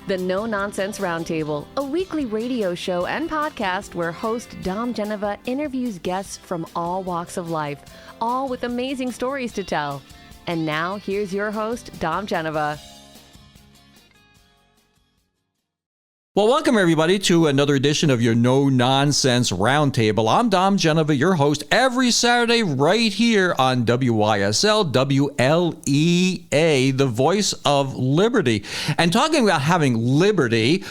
The No Nonsense Roundtable, a weekly radio show and podcast where host Dom Geneva interviews guests from all walks of life, all with amazing stories to tell. And now, here's your host, Dom Geneva. Well, welcome everybody to another edition of your No Nonsense Roundtable. I'm Dom Geneva, your host, every Saturday right here on WYSL, WLEA, the voice of liberty. And talking about having liberty,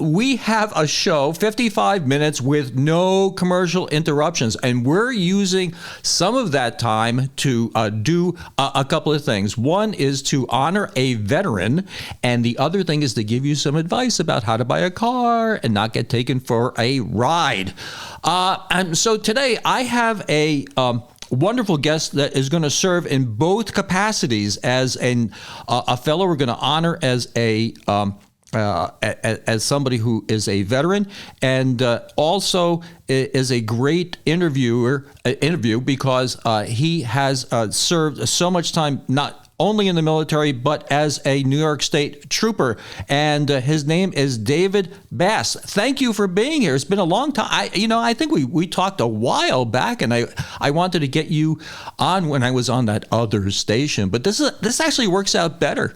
we have a show, 55 minutes with no commercial interruptions. And we're using some of that time to do a couple of things. One is to honor a veteran, and the other thing is to give you some advice about how to buy a car and not get taken for a ride. And so today I have a wonderful guest that is going to serve in both capacities as a fellow we're going to honor as as somebody who is a veteran, and also is a great interview because he has served so much time, not only in the military, but as a New York State Trooper. And his name is David Bast. Thank you for being here. It's been a long time. I think we talked a while back, and I wanted to get you on when I was on that other station. But this actually works out better.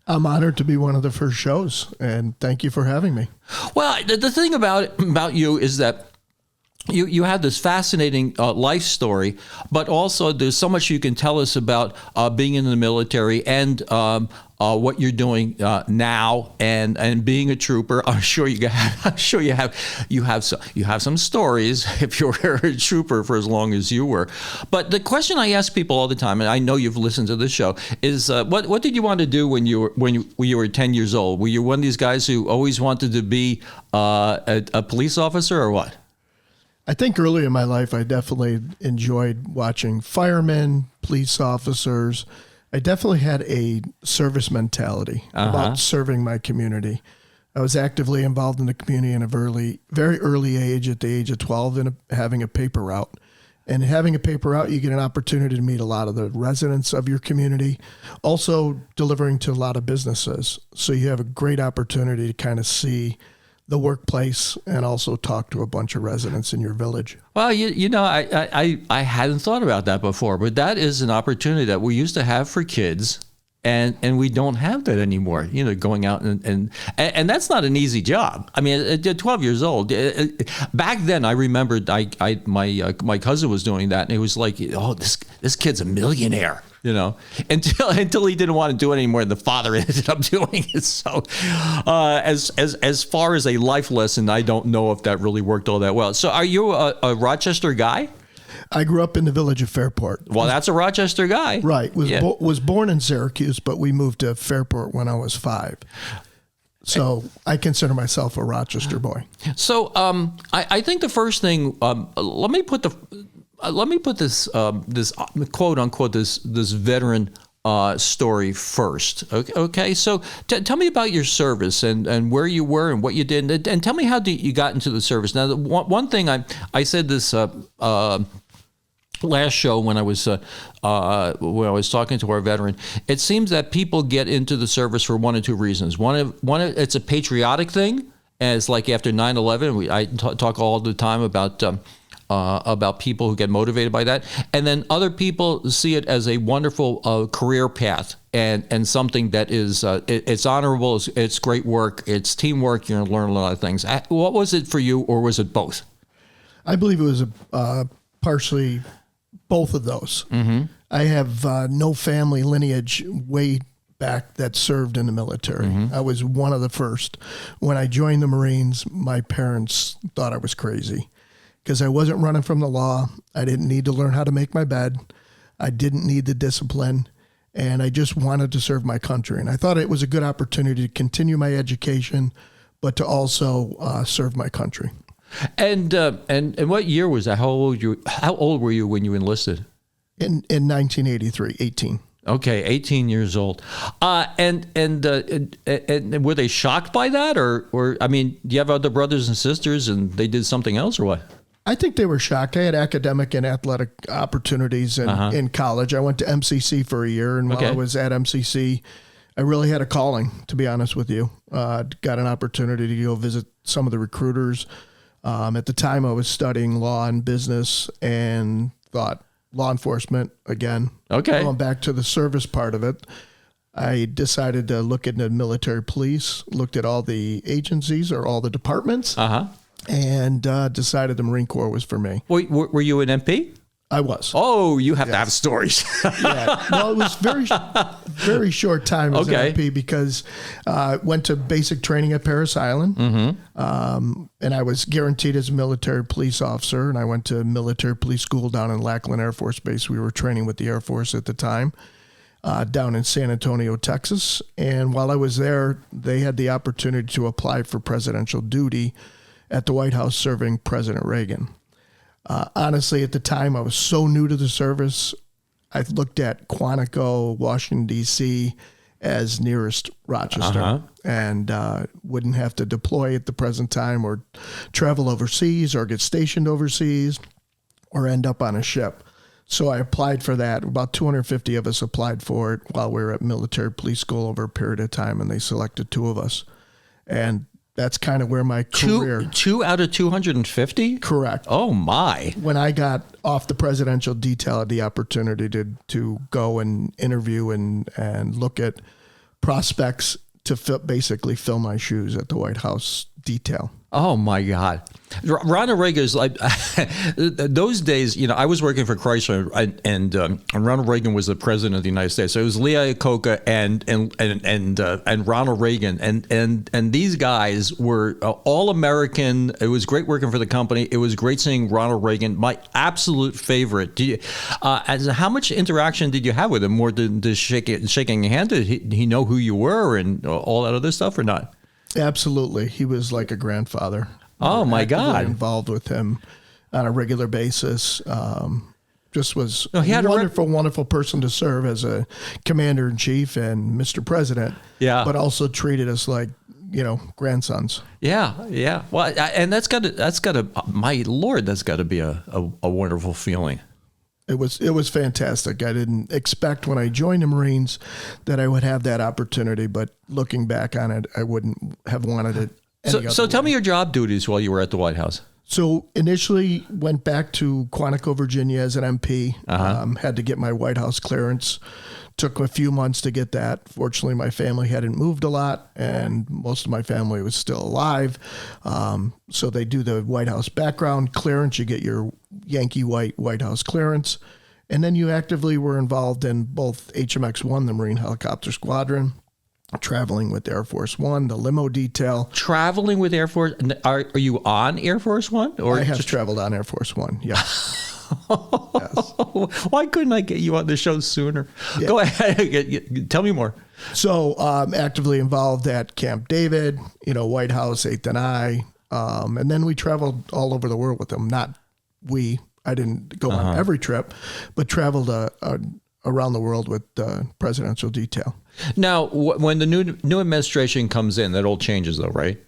I'm honored to be one of the first shows, and thank you for having me. Well, the thing about you is that you have this fascinating life story, but also there's so much you can tell us about being in the military and what you're doing now and being a trooper. I'm sure you have some stories if you were a trooper for as long as you were. But the question I ask people all the time, and I know you've listened to this show, is what did you want to do when you were 10 years old? Were you one of these guys who always wanted to be a police officer, or what? I think early in my life, I definitely enjoyed watching firemen, police officers. I definitely had a service mentality about serving my community. I was actively involved in the community in a very early age, at the age of 12, and having a paper route. And having a paper route, you get an opportunity to meet a lot of the residents of your community, also delivering to a lot of businesses. So you have a great opportunity to kind of see the workplace and also talk to a bunch of residents in your village. Well, I hadn't thought about that before, but that is an opportunity that we used to have for kids, and we don't have that anymore. Going out and that's not an easy job. I mean, at 12 years old, back then I remembered my cousin was doing that, and it was like, oh, this kid's a millionaire. Until he didn't want to do it anymore, and the father ended up doing it. So, as far as a life lesson, I don't know if that really worked all that well. So, are you a Rochester guy? I grew up in the village of Fairport. Well, that's a Rochester guy, right? Was born in Syracuse, but we moved to Fairport when I was 5. So I consider myself a Rochester boy. So, I think the first thing, let me put this this quote unquote this veteran story first. Okay. So tell me about your service and where you were and what you did, and tell me how you got into the service. Now, one thing I said this last show when I was talking to our veteran. It seems that people get into the service for one of two reasons. One, it's a patriotic thing, as like after 9/11, I talk all the time about people who get motivated by that. And then other people see it as a wonderful career path and something that is, it's honorable, it's great work, it's teamwork, you're going to learn a lot of things. What was it for you, or was it both? I believe it was partially both of those. Mm-hmm. I have no family lineage way back that served in the military. Mm-hmm. I was one of the first. When I joined the Marines, my parents thought I was crazy, because I wasn't running from the law. I didn't need to learn how to make my bed. I didn't need the discipline, and I just wanted to serve my country. And I thought it was a good opportunity to continue my education, but to also serve my country. And what year was that? How old were you when you enlisted? In 1983, 18. Okay, 18 years old. And were they shocked by that, or I mean, do you have other brothers and sisters and they did something else, or what? I think they were shocked. I had academic and athletic opportunities in college. I went to MCC for a year, and while I was at MCC, I really had a calling, to be honest with you. Got an opportunity to go visit some of the recruiters. At the time, I was studying law and business and thought law enforcement again. Okay. Going back to the service part of it, I decided to look into military police, looked at all the agencies or all the departments, and decided the Marine Corps was for me. Were you an MP? I was. Oh, you have to have stories. Yeah. Well, it was very short time as an MP because I went to basic training at Parris Island, and I was guaranteed as a military police officer, and I went to military police school down in Lackland Air Force Base. We were training with the Air Force at the time, down in San Antonio, Texas. And while I was there, they had the opportunity to apply for presidential duty at the White House serving President Reagan. Honestly, at the time, I was so new to the service. I looked at Quantico, Washington, D.C. as nearest Rochester and wouldn't have to deploy at the present time or travel overseas or get stationed overseas or end up on a ship. So I applied for that. About 250 of us applied for it while we were at military police school over a period of time, and they selected 2 of us. And that's kind of where my career... Two out of 250? Correct. Oh, my. When I got off the presidential detail, I had the opportunity to go and interview and look at prospects to basically fill my shoes at the White House detail. Oh, my God. Ronald Reagan is like, those days, I was working for Chrysler and Ronald Reagan was the president of the United States. So it was Lee Iacocca and Ronald Reagan. And these guys were all American. It was great working for the company. It was great seeing Ronald Reagan, my absolute favorite. How much interaction did you have with him? More than just shaking your hand? Did he know who you were and all that other stuff or not? Absolutely. He was like a grandfather. Oh, my God. Involved with him on a regular basis. Just was he had a wonderful person to serve as a commander-in-chief and Mr. President. Yeah. But also treated us like, grandsons. Yeah. Well, and that's got to, my Lord, that's got to be a wonderful feeling. It was fantastic. I didn't expect when I joined the Marines that I would have that opportunity, but looking back on it, I wouldn't have wanted it. So tell me your job duties while you were at the White House. So initially went back to Quantico, Virginia as an MP. Had to get my White House clearance. Took a few months to get that. Fortunately, my family hadn't moved a lot, and most of my family was still alive. So they do the White House background clearance. You get your Yankee White House clearance. And then you actively were involved in both HMX-1, the Marine Helicopter Squadron, traveling with Air Force One, the limo detail. Traveling with Air Force? Are you on Air Force One? Or I have traveled on Air Force One, yeah. Yes. Why couldn't I get you on the show sooner? Yeah. Go ahead. Tell me more. So actively involved at Camp David, White House, 8th and I. And then we traveled all over the world with them. I didn't go on every trip, but traveled around the world with presidential detail. Now, when the new administration comes in, that all changes though, right?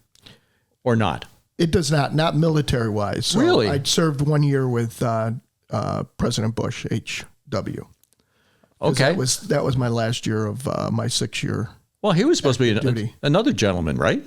Or not? It does not military-wise. So really? I served 1 year with President Bush, HW. Okay. That was my last year of my 6-year. Well, he was supposed to be another gentleman, right?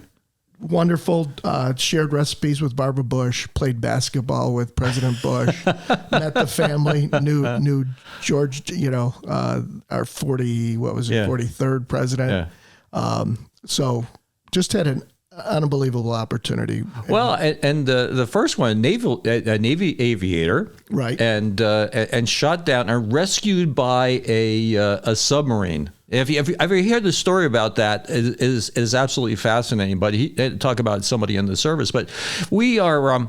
Wonderful. Shared recipes with Barbara Bush. Played basketball with President Bush. Met the family. Knew George. Our 43rd president. Yeah. So just had an unbelievable opportunity. Well, and the first one, a Navy aviator, right? And shot down and rescued by a submarine. If you ever hear the story about that, it is absolutely fascinating. But he talk about somebody in the service. But we are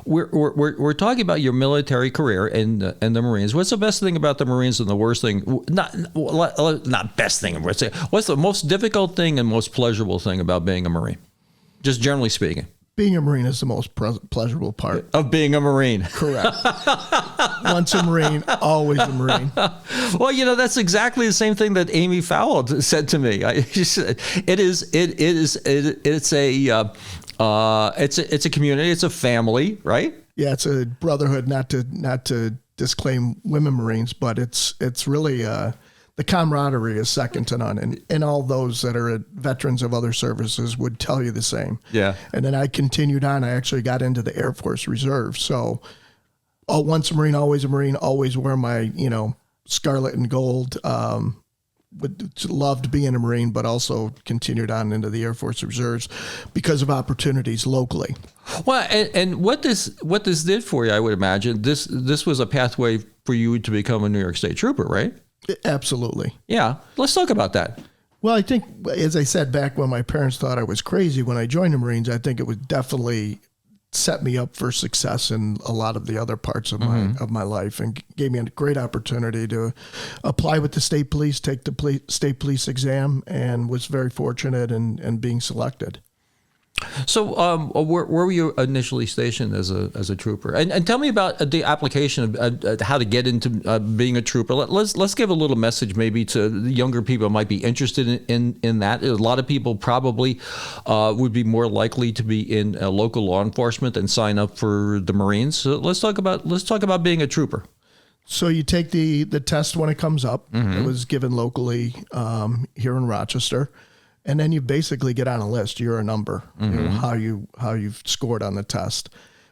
we're talking about your military career and the Marines. What's the best thing about the Marines and the worst thing? Not best thing. What's the most difficult thing and most pleasurable thing about being a Marine? Just generally speaking. Being a Marine is the most pleasurable part of being a Marine. Correct. Once a Marine, always a Marine. Well, that's exactly the same thing that Amy Fowle said to me. It's a community. It's a family, right? Yeah, it's a brotherhood. Not to disclaim women Marines, but it's really the the camaraderie is second to none. And all those that are veterans of other services would tell you the same. Yeah. And then I continued on. I actually got into the Air Force Reserve. So once a Marine, always wear my, scarlet and gold. Loved being a Marine, but also continued on into the Air Force Reserves because of opportunities locally. Well, and what this did for you, I would imagine, this was a pathway for you to become a New York State Trooper, right? Absolutely. Yeah. Let's talk about that. Well, I think, as I said back when my parents thought I was crazy when I joined the Marines, I think it would definitely set me up for success in a lot of the other parts of my life, and gave me a great opportunity to apply with the state police, take the state police exam, and was very fortunate in being selected. So, where were you initially stationed as a trooper? And tell me about the application of how to get into being a trooper. Let's give a little message maybe to the younger people who might be interested in that. A lot of people probably would be more likely to be in local law enforcement and sign up for the Marines. So let's talk about being a trooper. So you take the test when it comes up. It was given locally here in Rochester. And then you basically get on a list. You're a number, how you've scored on the test.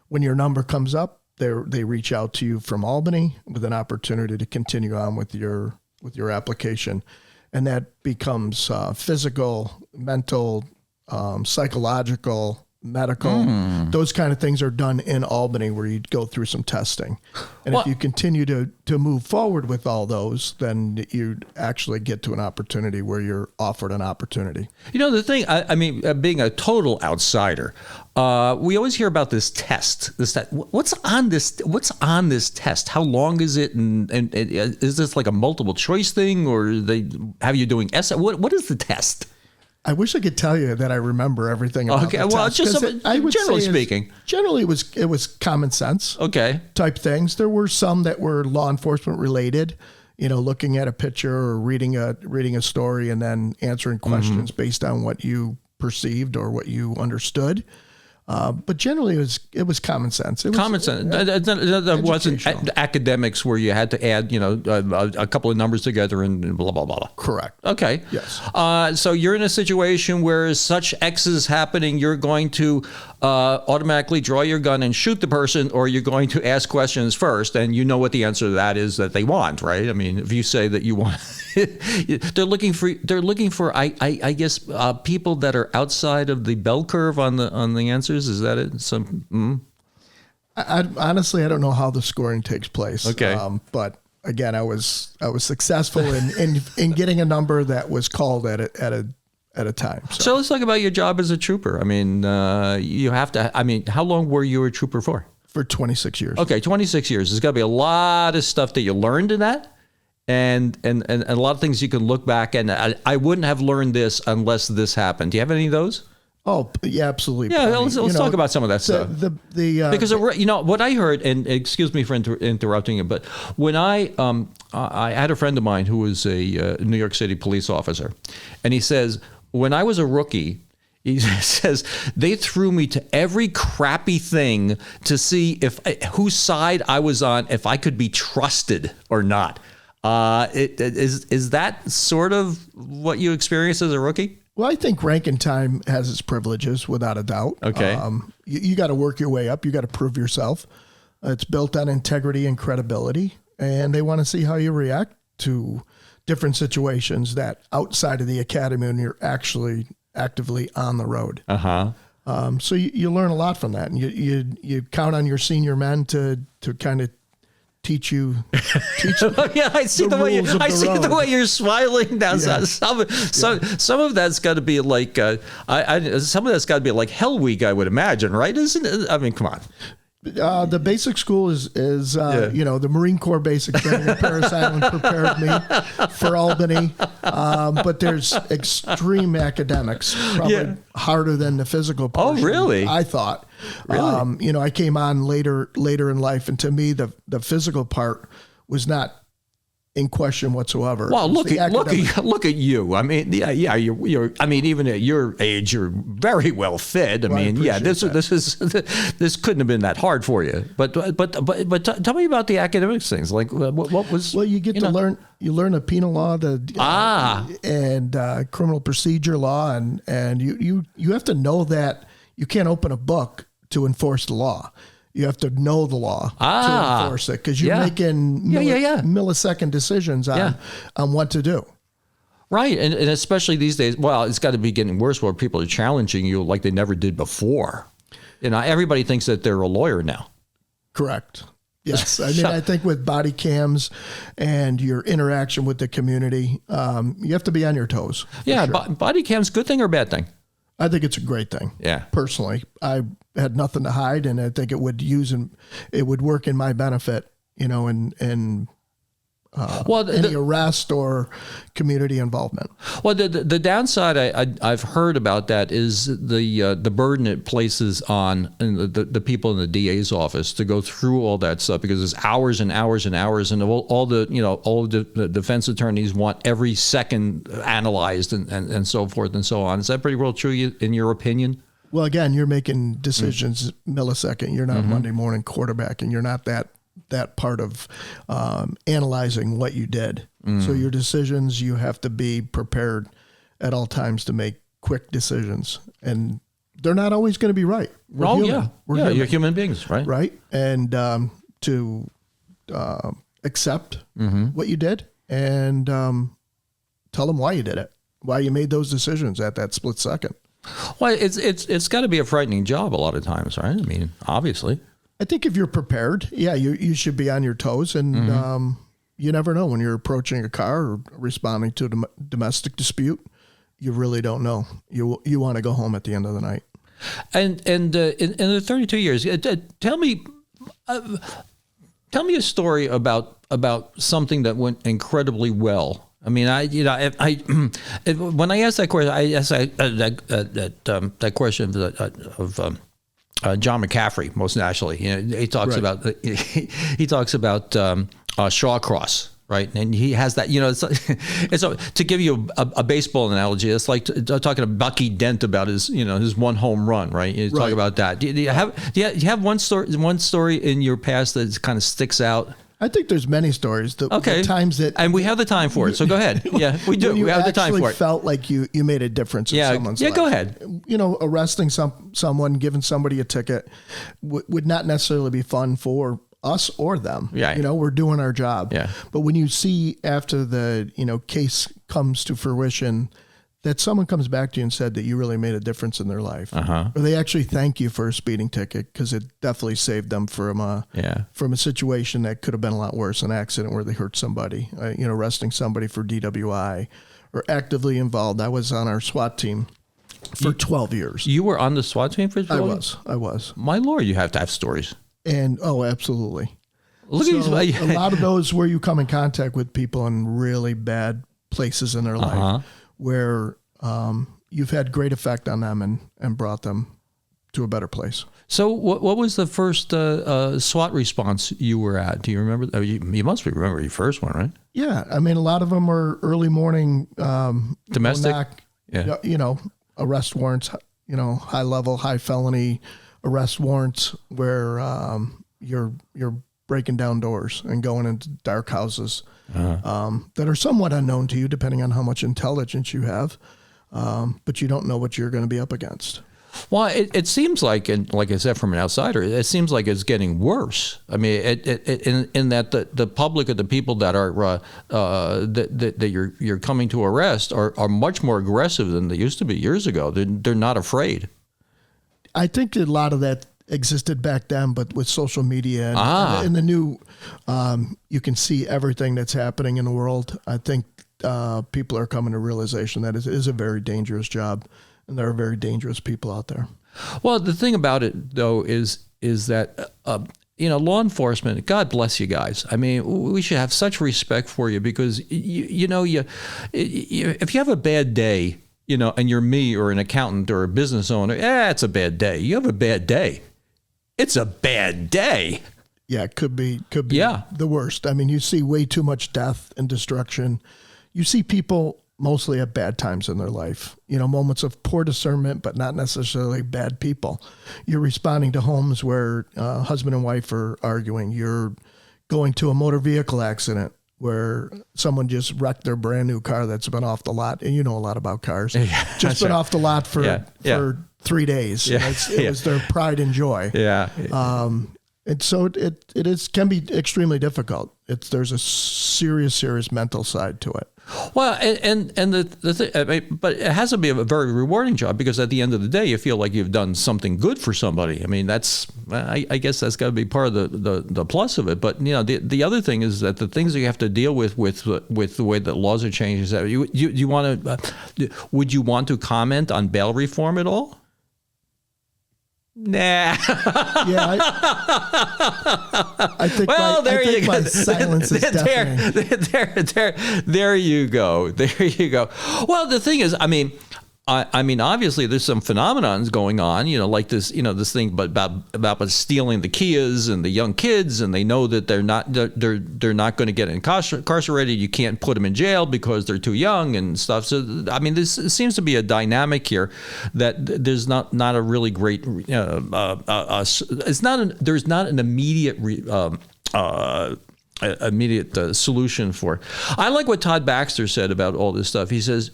When your number comes up, they reach out to you from Albany with an opportunity to continue on with your application. And that becomes physical, mental, psychological, medical. Those kind of things are done in Albany, where you go through some testing. And if you continue to move forward with all those, then you actually get to an opportunity where you're offered an opportunity. The thing, I mean, being a total outsider, we always hear about this test. What's on this test? How long is it? And is this like a multiple choice thing, or they have you doing essay? What is the test? I wish I could tell you that I remember everything about the test. Just generally speaking. Generally, it was common sense type things. There were some that were law enforcement related, looking at a picture or reading a story and then answering questions based on what you perceived or what you understood. But generally, it was common sense. Common sense. That wasn't academics where you had to add, a couple of numbers together and blah, blah, blah. Correct. Okay. Yes. So you're in a situation where such X is happening, you're going to automatically draw your gun and shoot the person, or you're going to ask questions first, and you know what the answer to that is that they want, right? I mean, if you say that you want, they're looking for, I guess, people that are outside of the bell curve on the answers. Is that it? Honestly, I don't know how the scoring takes place. Okay. But again, I was successful in getting a number that was called at a time. So let's talk about your job as a trooper. I mean, you have to. I mean, how long were you a trooper for? For 26 years. Okay, 26 years. There's got to be a lot of stuff that you learned in that. And a lot of things you can look back and I wouldn't have learned this unless this happened. Do you have any of those? Oh, yeah, absolutely. Yeah, let's talk about some of that stuff. Because what I heard, and excuse me for interrupting you, but when I had a friend of mine who was a New York City police officer, and he says, when I was a rookie, he says, they threw me to every crappy thing to see whose side I was on, if I could be trusted or not. Is that sort of what you experienced as a rookie? Well, I think rank and time has its privileges, without a doubt. Okay. You got to work your way up. You got to prove yourself. It's built on integrity and credibility, and they want to see how you react to different situations that outside of the academy when you're actually actively on the road. So you learn a lot from that, and you count on your senior men to kind of teach you. Yeah, I see the way you're smiling now. Yeah. Some of that's got to be like some of that's got to be like Hell Week, I would imagine, right? Isn't it? I mean, come on. The basic school is the Marine Corps basic training at Paris Island prepared me for Albany, but there's extreme academics, probably harder than the physical portion. Oh, really? I thought. Really? I came on later in life, and to me, the physical part was not in question whatsoever. Well, look at you. I mean, you're. I mean, even at your age, you're very well fed. I mean, this couldn't have been that hard for you. But tell me about the academics things. Like, what was? Well, you get to learn. You learn the penal law, and criminal procedure law, and you have to know that you can't open a book to enforce the law. You have to know the law to enforce it, because you're making millisecond decisions on what to do. Right. And especially these days, well, it's got to be getting worse where people are challenging you like they never did before. Everybody thinks that they're a lawyer now. Correct. Yes. I mean, I think with body cams and your interaction with the community, you have to be on your toes. Yeah. Sure. Body cams, good thing or bad thing? I think it's a great thing. Yeah. Personally, I had nothing to hide, and I think it would work in my benefit, and any arrest or community involvement. Well, the downside I've heard about that is the burden it places on the people in the DA's office to go through all that stuff, because it's hours and hours and hours, and all the defense attorneys want every second analyzed and so forth and so on. Is that pretty well true in your opinion? Well, again, you're making decisions millisecond. You're not Monday morning quarterbacking. You're not that part of analyzing what you did. So your decisions, you have to be prepared at all times to make quick decisions, and they're not always going to be right. We're human. You're human beings, right? Right, and to accept what you did, and tell them why you did it, why you made those decisions at that split second. Well, it's got to be a frightening job a lot of times, right? I mean, obviously. I think if you're prepared, you should be on your toes, and you never know when you're approaching a car or responding to a domestic dispute. You really don't know. You want to go home at the end of the night. And in the 32 years, tell me a story about something that went incredibly well. I mean, when I asked that question, I asked that question of John McCaffrey, most naturally. He talks about Shawcross, right? And he has that. It's to give you a baseball analogy. It's like talking to Bucky Dent about his one home run, right? You talk about that. Do you have one story in your past that kind of sticks out? I think there's many stories. The times that, and we have the time for it. So go ahead. Yeah, we do. We have the time for it. Felt like you made a difference in someone's life. Yeah, go ahead. Arresting someone, giving somebody a ticket would not necessarily be fun for us or them. Yeah. We're doing our job. Yeah. But when you see after the case comes to fruition, that someone comes back to you and said that you really made a difference in their life, or they actually thank you for a speeding ticket, because it definitely saved them from a situation that could have been a lot worse, an accident where they hurt somebody, arresting somebody for DWI, or actively involved. I was on our SWAT team for 12 years. You were on the SWAT team for 12 years? I was. My Lord, you have to have stories. And absolutely. A lot of those where you come in contact with people in really bad places in their life, where you've had great effect on them and brought them to a better place. So what was the first SWAT response you were at? Do you remember? You must remember your first one, right? Yeah. I mean, a lot of them are early morning domestic, arrest warrants, high level, high felony arrest warrants where you're breaking down doors and going into dark houses that are somewhat unknown to you, depending on how much intelligence you have. But you don't know what you're going to be up against. Well, it seems like, and like I said, from an outsider, it seems like it's getting worse. I mean, in that the public or the people that are that you're coming to arrest are much more aggressive than they used to be years ago. They're not afraid. I think a lot of that existed back then, but with social media and the new, you can see everything that's happening in the world. I think people are coming to realization that it is a very dangerous job, and there are very dangerous people out there. Well, the thing about it, though, is that law enforcement, God bless you guys. I mean, we should have such respect for you, because if you have a bad day, and you're me or an accountant or a business owner, it's a bad day. You have a bad day. It's a bad day. Yeah, it could be Yeah. the worst. I mean, you see way too much death and destruction. You see people mostly at bad times in their life, moments of poor discernment, but not necessarily bad people. You're responding to homes where husband and wife are arguing. You're going to a motor vehicle accident where someone just wrecked their brand new car that's been off the lot. And you know a lot of about cars. Just been off the lot for 3 days. Yeah. It was their pride and joy. Yeah. And so it can be extremely difficult. There's a serious mental side to it. Well, and the thing, I mean, but it has to be a very rewarding job, because at the end of the day, you feel like you've done something good for somebody. I mean, I guess that's got to be part of the plus of it. But the other thing is that the things that you have to deal with the way that laws are changing. Is that you want to? Would you want to comment on bail reform at all? Nah. Yeah, I think. Well, there you go. My silence is deafening. There you go. There you go. Well, the thing is, I mean, obviously, there's some phenomenons going on, like this, this thing, about stealing the Kias and the young kids, and they know that they're not going to get incarcerated. You can't put them in jail because they're too young and stuff. So, I mean, this seems to be a dynamic here that there's not a really great. There's not an immediate. Immediate solution for. I like what Todd Baxter said about all this stuff. He said.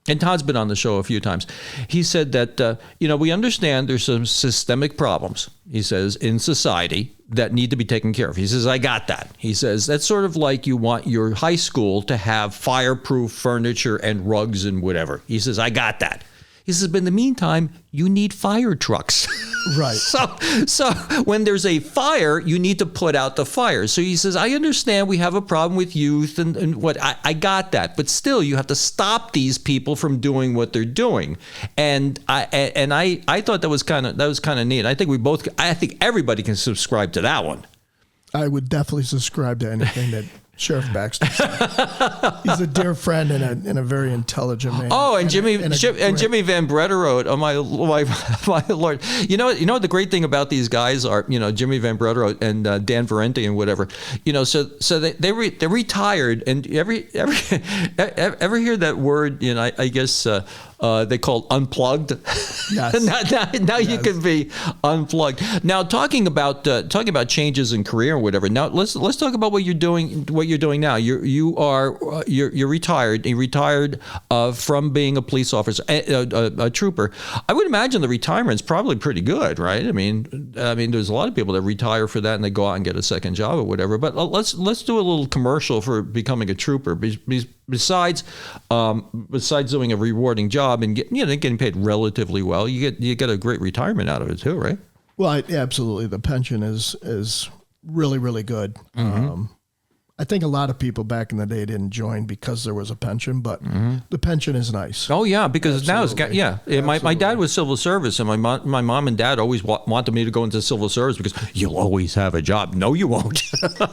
And Todd's been on the show a few times. He said that, we understand there's some systemic problems, he says, in society that need to be taken care of. He says, I got that. He says, that's sort of like you want your high school to have fireproof furniture and rugs and whatever. He says, I got that. He says, but in the meantime, you need fire trucks. Right. So when there's a fire, you need to put out the fire. So he says, I understand we have a problem with youth and what I got that, but still you have to stop these people from doing what they're doing. And I thought that was kind of neat. I think everybody can subscribe to that one. I would definitely subscribe to anything that Sheriff Baxter said. He's a dear friend and a very intelligent man. Oh, and Jimmy Van Brederode. Oh my Lord! You know what the great thing about these guys are? Jimmy Van Brederode and Dan Valenti and whatever. So they're retired, and ever hear that word? I guess. They call unplugged. Yes. now you can be unplugged. Now talking about changes in career or whatever. Now let's talk about what you're doing. What you're doing now. You're retired. You retired from being a police officer, a trooper. I would imagine the retirement's probably pretty good, right? I mean, there's a lot of people that retire for that and they go out and get a second job or whatever. But let's do a little commercial for becoming a trooper. Besides doing a rewarding job and getting paid relatively well, you get a great retirement out of it too, right? Well, absolutely. The pension is really, really good. Mm-hmm. I think a lot of people back in the day didn't join because there was a pension, but the pension is nice. Oh yeah, because Absolutely. now it's My dad was civil service, and my mom and dad always wanted me to go into civil service because you'll always have a job. No, you won't.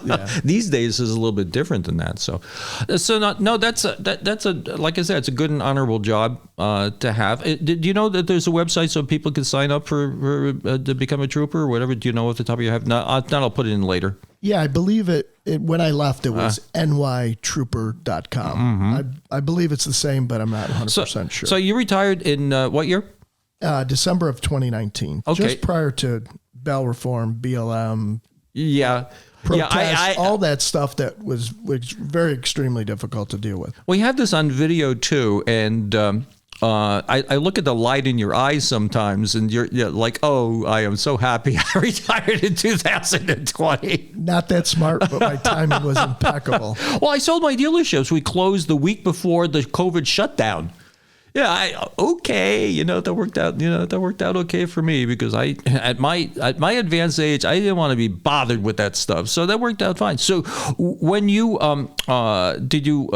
Yeah. These days is a little bit different than that. So that's like I said, it's a good and honorable job to have. Do you know that there's a website so people can sign up for to become a trooper or whatever? Do you know off the top of your head? No, I'll put it in later. Yeah, I believe it when I left, it was nytrooper.com. Mm-hmm. I believe it's the same, but I'm not 100% sure. So you retired in what year? December of 2019. Okay. Just prior to bail reform, BLM. Yeah. Protests, all that stuff that was very extremely difficult to deal with. We have this on video too, and I look at the light in your eyes sometimes, and you're like, oh, I am so happy I retired in 2020. Not that smart, but my timing was impeccable. Well, I sold my dealerships. We closed the week before the COVID shutdown. Yeah, that worked out. That worked out okay for me because at my advanced age, I didn't want to be bothered with that stuff. So that worked out fine. So when you did you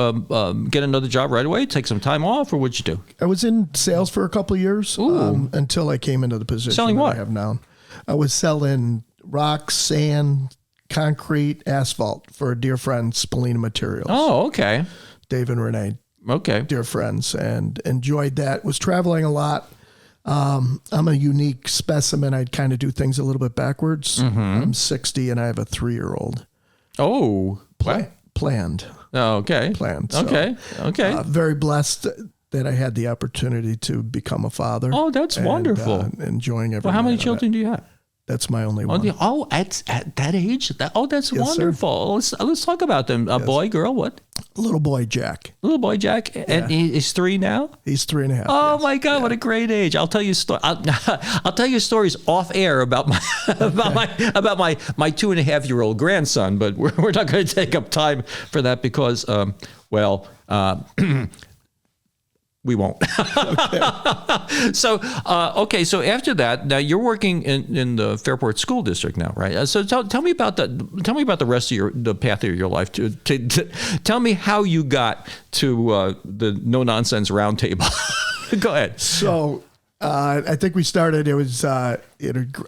get another job right away? Take some time off, or what'd you do? I was in sales for a couple of years until I came into the position Selling what? I have now. I was selling rock, sand, concrete, asphalt for a dear friend, Spalina Materials. Oh, okay. Dave and Renee. Okay. Dear friends, and enjoyed that. Was traveling a lot. I'm a unique specimen. I kind of do things a little bit backwards. I'm 60 and I have a 3-year-old. Oh, Planned. Oh, okay. Planned. So, okay. Very blessed that I had the opportunity to become a father. Oh, that's wonderful. Enjoying every Well, how many minute of children do you have? That's my only one. At that age? That's Yes, wonderful. Let's talk about them. A boy, girl, what? Little boy Jack. Little boy Jack, and he's 3 now. He's 3.5. Oh my God, what a great age! I'll tell you I'll tell you stories off air about my about my 2.5-year-old grandson, but we're not going to take up time for that because we won't. So after that, now you're working in the Fairport School District now, right? So tell me about the rest of the path of your life. Tell me how you got to the No Nonsense Roundtable. Go ahead. So I think we started. It was I'm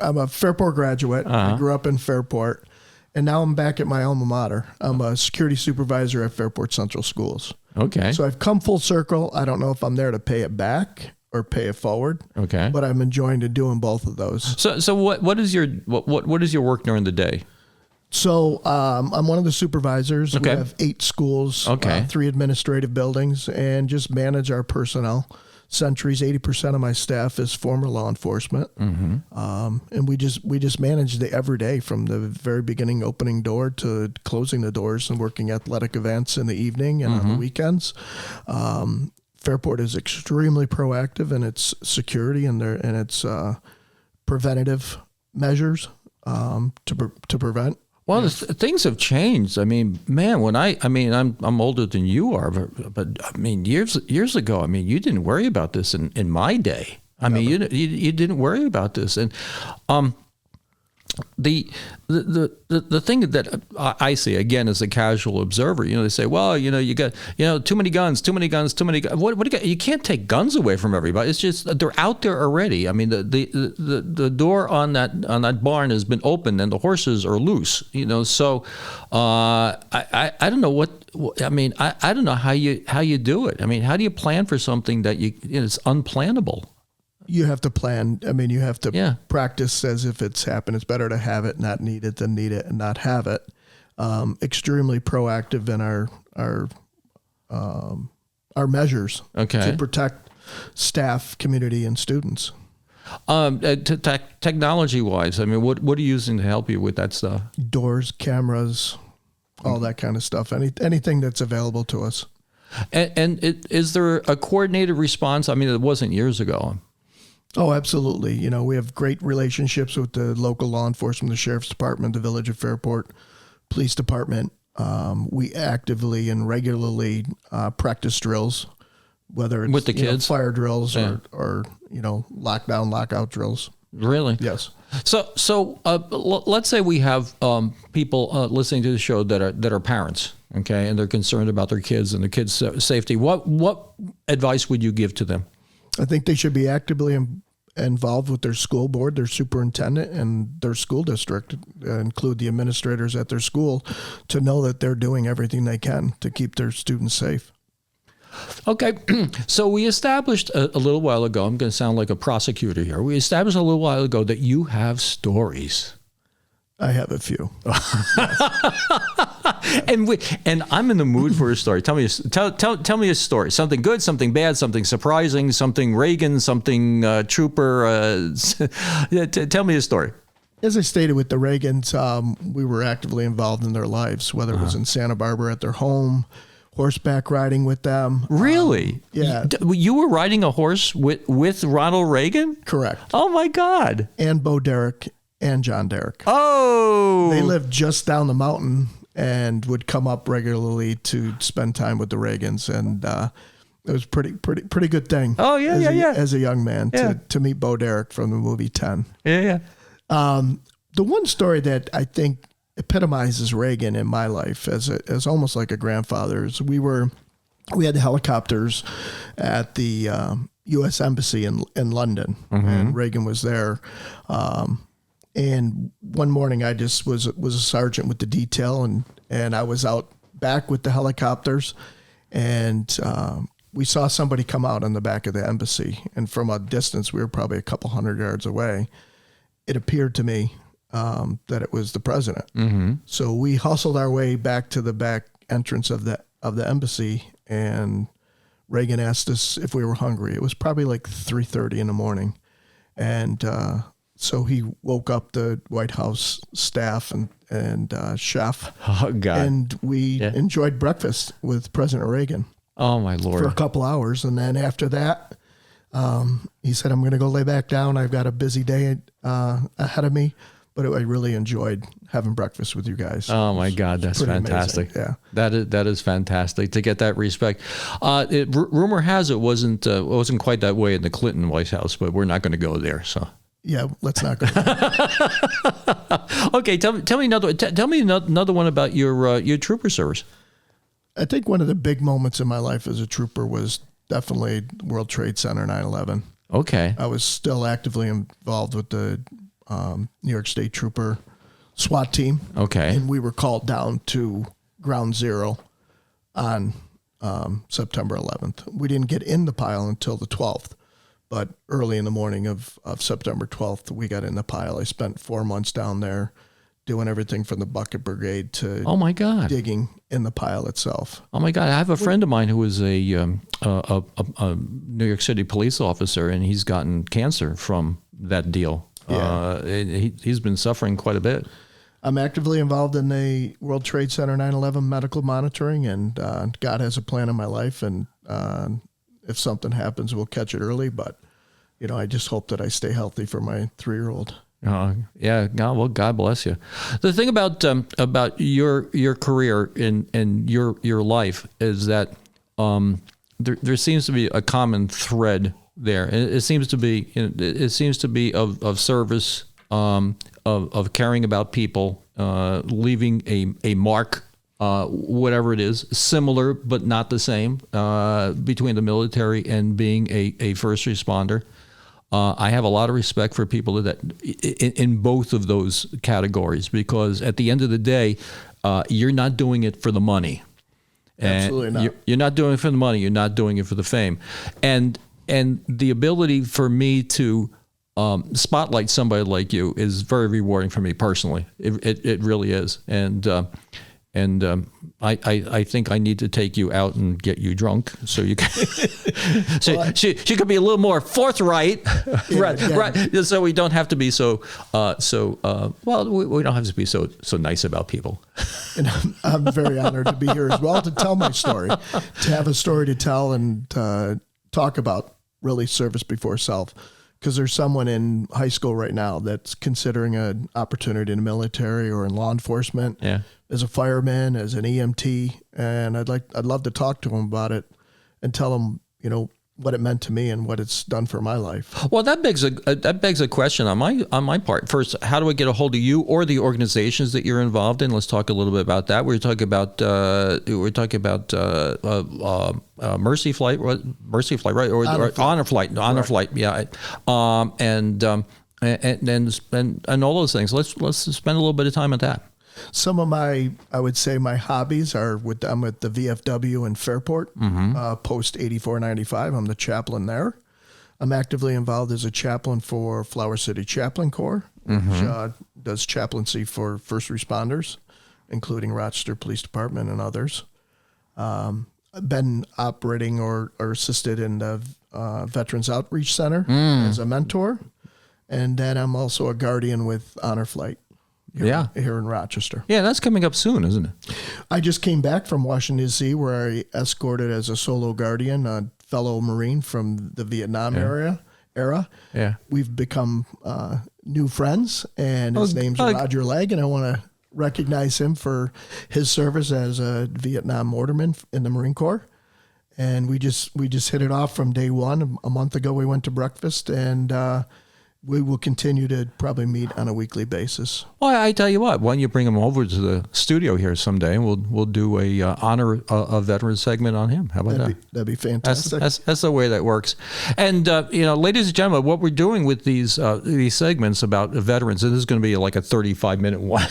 a Fairport graduate. I grew up in Fairport, and now I'm back at my alma mater. I'm a security supervisor at Fairport Central Schools. Okay. So I've come full circle. I don't know if I'm there to pay it back or pay it forward. Okay. But I'm enjoying doing both of those. So what is your work during the day? So I'm one of the supervisors. Okay. We have 8 schools, 3 administrative buildings, and just manage our personnel. Sentries, 80% of my staff is former law enforcement. And we just manage the everyday from the very beginning, opening door to closing the doors and working athletic events in the evening and on the weekends. Fairport is extremely proactive in its security and its preventative measures to prevent. Well, things have changed. I mean, man, I'm older than you are, but I mean, years ago, I mean, you didn't worry about this in my day. I mean, you didn't worry about this, and the thing that I see again as a casual observer, they say, well, you got, too many guns. What you can't take guns away from everybody. It's just they're out there already. I mean, the door on that barn has been opened and the horses are loose. So I don't know I don't know how you do it. I mean, how do you plan for something that it's unplannable? You have to plan. I mean, you have to practice as if it's happened. It's better to have it, not need it, than need it and not have it. Extremely proactive in our measures to protect staff, community, and students. Technology-wise, I mean, what are you using to help you with that stuff? Doors, cameras, all that kind of stuff. Anything that's available to us. And is there a coordinated response? I mean, it wasn't years ago. Oh, absolutely. We have great relationships with the local law enforcement, the Sheriff's Department, the Village of Fairport Police Department. We actively and regularly practice drills, whether it's with the kids, fire drills or lockdown, lockout drills. Really? Yes. So let's say we have people listening to the show that are parents, okay, and they're concerned about their kids and the kids' safety. What advice would you give to them? I think they should be actively involved with their school board, their superintendent, and their school district, include the administrators at their school, to know that they're doing everything they can to keep their students safe. Okay, so we established a little while ago, I'm going to sound like a prosecutor here, we established a little while ago that you have stories. I have a few. And I'm in the mood for a story. Tell me a story. Something good, something bad, something surprising, something Reagan, something Trooper. Tell me a story. As I stated with the Reagans, we were actively involved in their lives, whether it was in Santa Barbara at their home, horseback riding with them. Really? Yeah. You were riding a horse with Ronald Reagan? Correct. Oh, my God. And Bo Derek and John Derek. Oh. They lived just down the mountain and would come up regularly to spend time with the Reagans. And it was pretty good thing. Oh, yeah. As a young man to meet Bo Derek from the movie 10. Yeah. The one story that I think epitomizes Reagan in my life as almost like a grandfather is we had the helicopters at the U.S. Embassy in London, and Reagan was there. And one morning I just was a sergeant with the detail, and I was out back with the helicopters, and we saw somebody come out on the back of the embassy, and from a distance, we were probably a couple 100 yards away. It appeared to me that it was the president. Mm-hmm. So we hustled our way back to the back entrance of the embassy, and Reagan asked us if we were hungry. It was probably like 3:30 in the morning, and so he woke up the White House staff and chef. Oh, God. And we enjoyed breakfast with President Reagan. Oh, my Lord. For a couple hours. And then after that, he said, I'm going to go lay back down. I've got a busy day ahead of me. But I really enjoyed having breakfast with you guys. Oh, my God. That's fantastic. Amazing. Yeah. That is fantastic to get that respect. Rumor has it wasn't quite that way in the Clinton White House, but we're not going to go there. So. Yeah, let's not go. Okay, tell me another one about your trooper service. I think one of the big moments in my life as a trooper was definitely World Trade Center 9/11. Okay, I was still actively involved with the New York State Trooper SWAT team. Okay, and we were called down to Ground Zero on September 11th. We didn't get in the pile until the 12th. But early in the morning of September 12th, we got in the pile. I spent 4 months down there doing everything from the bucket brigade to oh my God, digging in the pile itself. Oh my God, I have a friend of mine who was a New York City police officer, and he's gotten cancer from that deal. Yeah. He's been suffering quite a bit. I'm actively involved in the World Trade Center 9/11 medical monitoring, and God has a plan in my life, and if something happens, we'll catch it early. But, I just hope that I stay healthy for my 3-year-old. Yeah. Well, God bless you. The thing about your career and your life is that there seems to be a common thread there. It seems to be of service, of caring about people, leaving a mark. Whatever it is, similar but not the same between the military and being a first responder. I have a lot of respect for people that in both of those categories, because at the end of the day, you're not doing it for the money. Absolutely not. You're not doing it for the money. You're not doing it for the fame. And the ability for me to spotlight somebody like you is very rewarding for me personally. It really is. And I think I need to take you out and get you drunk so you can. She could be a little more forthright, right? So we don't have to be so. We don't have to be so nice about people. And I'm very honored to be here as well to tell my story, to have a story to tell, and talk about really service before self. Because there's someone in high school right now that's considering an opportunity in the military or in law enforcement, as a fireman, as an EMT, and I'd love to talk to them about it and tell them, what it meant to me and what it's done for my life. Well, that begs a question on my part. First, how do I get a hold of you or the organizations that you're involved in? Let's talk a little bit about that. We're talking about Mercy Flight, right? Or Honor Flight, yeah. And all those things. Let's spend a little bit of time on that. Some of my hobbies are with the VFW in Fairport, post 8495. I'm the chaplain there. I'm actively involved as a chaplain for Flower City Chaplain Corps, which does chaplaincy for first responders, including Rochester Police Department and others. I've been operating or assisted in the Veterans Outreach Center as a mentor. And then I'm also a guardian with Honor Flight. Here in Rochester. Yeah, that's coming up soon, isn't it? I just came back from Washington, D.C., where I escorted as a solo guardian a fellow Marine from the Vietnam era. Yeah. We've become new friends, and his name's Roger Legg, and I want to recognize him for his service as a Vietnam mortarman in the Marine Corps. And we just hit it off from day one. A month ago, we went to breakfast, and we will continue to probably meet on a weekly basis. Well, I tell you what, why don't you bring him over to the studio here someday, and we'll do a honor a veteran segment on him. How about that? That'd be fantastic. That's the way that works. And ladies and gentlemen, what we're doing with these segments about veterans, and this is going to be like a 35-minute one,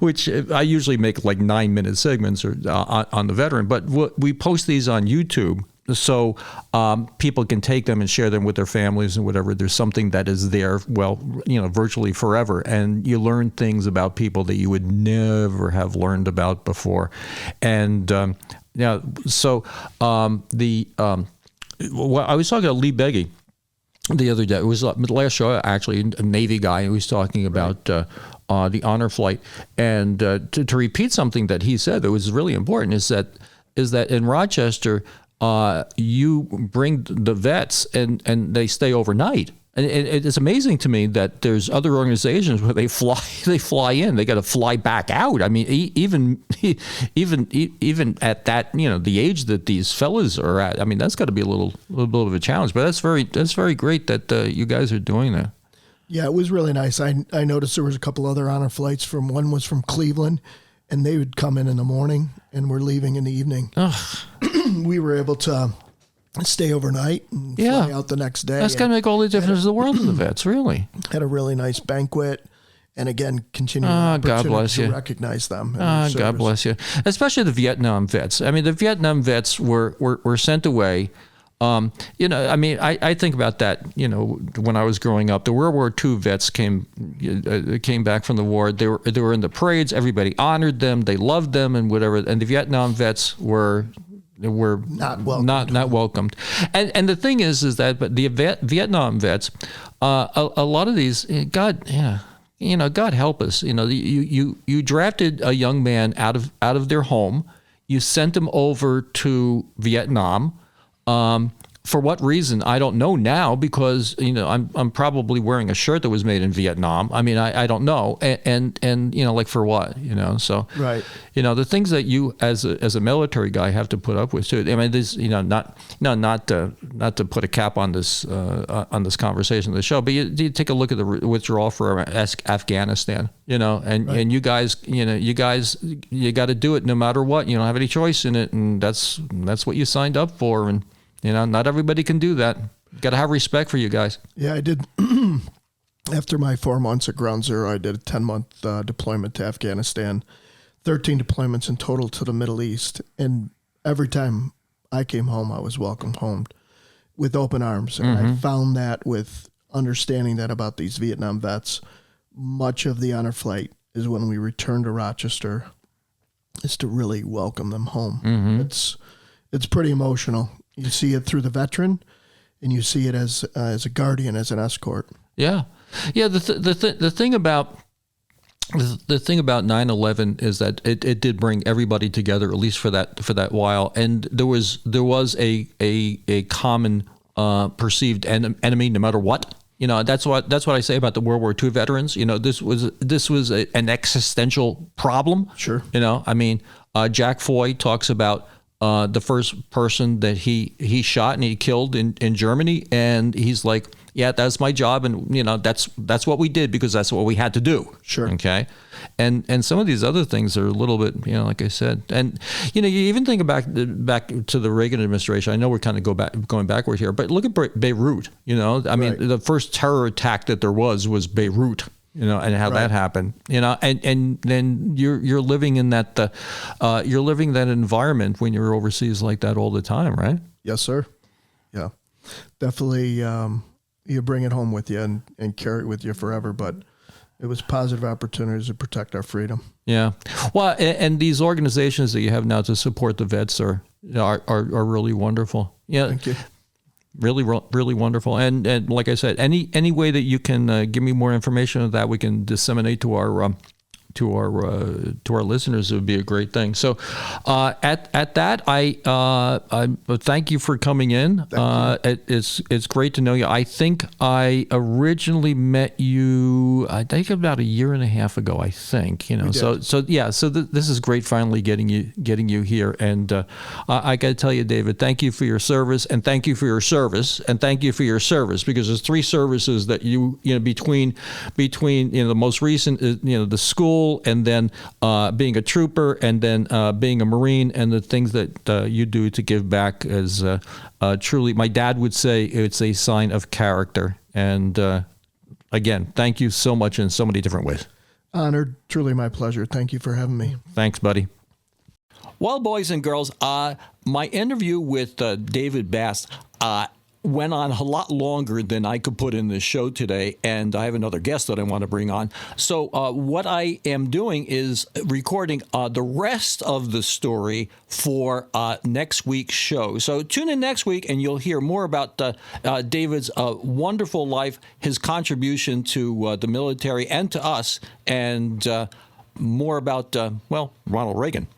which I usually make like 9-minute segments on the veteran, but we post these on YouTube. So people can take them and share them with their families and whatever. There's something that is there, virtually forever. And you learn things about people that you would never have learned about before. And I was talking to Lee Beggy the other day. It was the last show, actually, a Navy guy who was talking about the honor flight. And to repeat something that he said that was really important is that in Rochester, you bring the vets and they stay overnight. And it's amazing to me that there's other organizations where they fly in, they got to fly back out. I mean, even at that, the age that these fellas are at, I mean, that's got to be a little bit of a challenge, but that's very great that you guys are doing that. Yeah, it was really nice. I noticed there was a couple other honor flights one was from Cleveland, and they would come in the morning and we're leaving in the evening. We were able to stay overnight and fly out the next day. That's going to make all the difference in the world to the vets, really. Had a really nice banquet. And again, continuing to recognize them. God bless you. Especially the Vietnam vets. I mean, the Vietnam vets were sent away. I think about that, when I was growing up, the World War II vets came back from the war. They were in the parades. Everybody honored them. They loved them and whatever. And the Vietnam vets were not welcomed. And the thing is that but the Vietnam vets, a lot of these, God help us. You drafted a young man out of their home. You sent them over to Vietnam. For what reason, I don't know now, because I'm probably wearing a shirt that was made in Vietnam. I mean, I don't know, and like for what, so right. The things that you as a military guy have to put up with too. I mean, this not to put a cap on this conversation of the show, but you take a look at the withdrawal for Afghanistan, and right. And you guys you got to do it no matter what. You don't have any choice in it, and that's what you signed up for, and. Not everybody can do that. Got to have respect for you guys. Yeah, I did. After my 4 months at Ground Zero, I did a 10-month deployment to Afghanistan, 13 deployments in total to the Middle East. And every time I came home, I was welcomed home with open arms. And I found that with understanding that about these Vietnam vets, much of the honor flight is when we return to Rochester, is to really welcome them home. Mm-hmm. It's pretty emotional. You see it through the veteran, and you see it as a guardian, as an escort. Yeah. The thing about 9/11 is that it did bring everybody together, at least for that while, and there was a common perceived enemy, no matter what. That's what I say about the World War II veterans. This was an existential problem. Sure. I mean, Jack Foy talks about. The first person that he shot and he killed in Germany, and he's like, yeah, that's my job, and that's what we did because that's what we had to do. Sure. Okay. And some of these other things are a little bit, like I said, and you even think back to the Reagan administration. I know we're kind of going backward here, but look at Beirut. I mean, right. The first terror attack that there was Beirut. And how that happened, and then you're living in that, you're living that environment when you're overseas like that all the time, right? Yes, sir. Yeah, definitely. You bring it home with you and carry it with you forever, but it was positive opportunities to protect our freedom. Yeah. Well, and these organizations that you have now to support the vets are really wonderful. Yeah. Thank you. Really, really wonderful. And like I said, any way that you can give me more information of that, we can disseminate to our to our listeners, it would be a great thing. So, at that, I thank you for coming in. It's great to know you. I think I originally met you, I think about a year and a half ago. I think So this is great. Finally getting you here, and I got to tell you, David, thank you for your service, and thank you for your service, and thank you for your service, because there's 3 services that you between the most recent the school, and then being a trooper, and then being a Marine, and the things that you do to give back is truly, my dad would say, it's a sign of character. And again, thank you so much in so many different ways. Honored, truly my pleasure. Thank you for having me. Thanks, buddy. Well, boys and girls, my interview with David Bast went on a lot longer than I could put in this show today, and I have another guest that I want to bring on. So what I am doing is recording the rest of the story for next week's show. So tune in next week, and you'll hear more about David's wonderful life, his contribution to the military and to us, and more about, Ronald Reagan.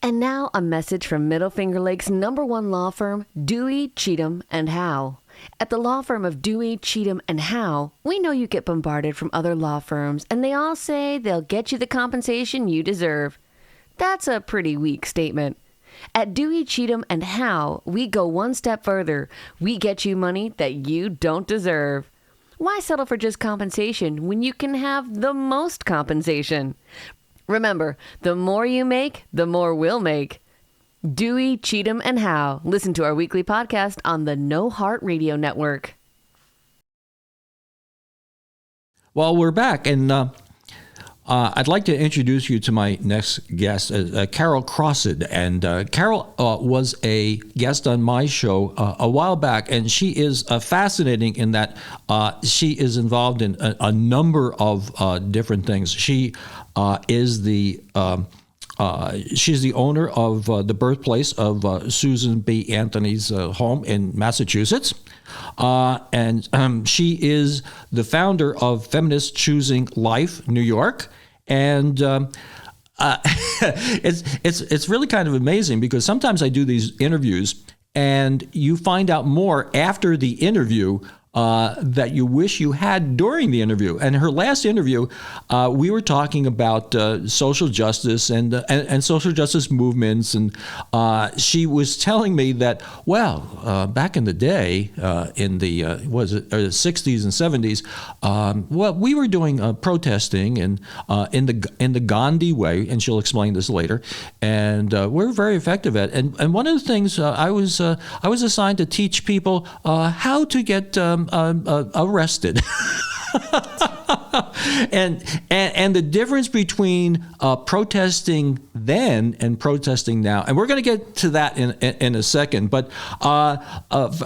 And now a message from Middle Finger Lake's #1 law firm, Dewey, Cheatham, and Howe. At the law firm of Dewey, Cheatham, and Howe, we know you get bombarded from other law firms, and they all say they'll get you the compensation you deserve. That's a pretty weak statement. At Dewey, Cheatham, and Howe, we go one step further. We get you money that you don't deserve. Why settle for just compensation when you can have the most compensation? Remember, the more you make, the more we'll make. Dewey, Cheatham, and Howe. Listen to our weekly podcast on the No Heart Radio Network. Well, we're back, and I'd like to introduce you to my next guest, Carol Crossid. And Carol was a guest on my show a while back, and she is fascinating in that she is involved in a number of different things. She is she's the owner of the Birthplace of Susan B. Anthony's home in Massachusetts. And she is the founder of Feminists Choosing Life, New York. And it's really kind of amazing, because sometimes I do these interviews and you find out more after the interview that you wish you had during the interview. And her last interview, we were talking about social justice and social justice movements, and she was telling me that, back in the day, in the 60s and 70s, we were doing protesting and in the Gandhi way, and she'll explain this later, and we're very effective at it. And one of the things I was assigned to teach people how to get arrested. and the difference between protesting then and protesting now, and we're going to get to that in a second. But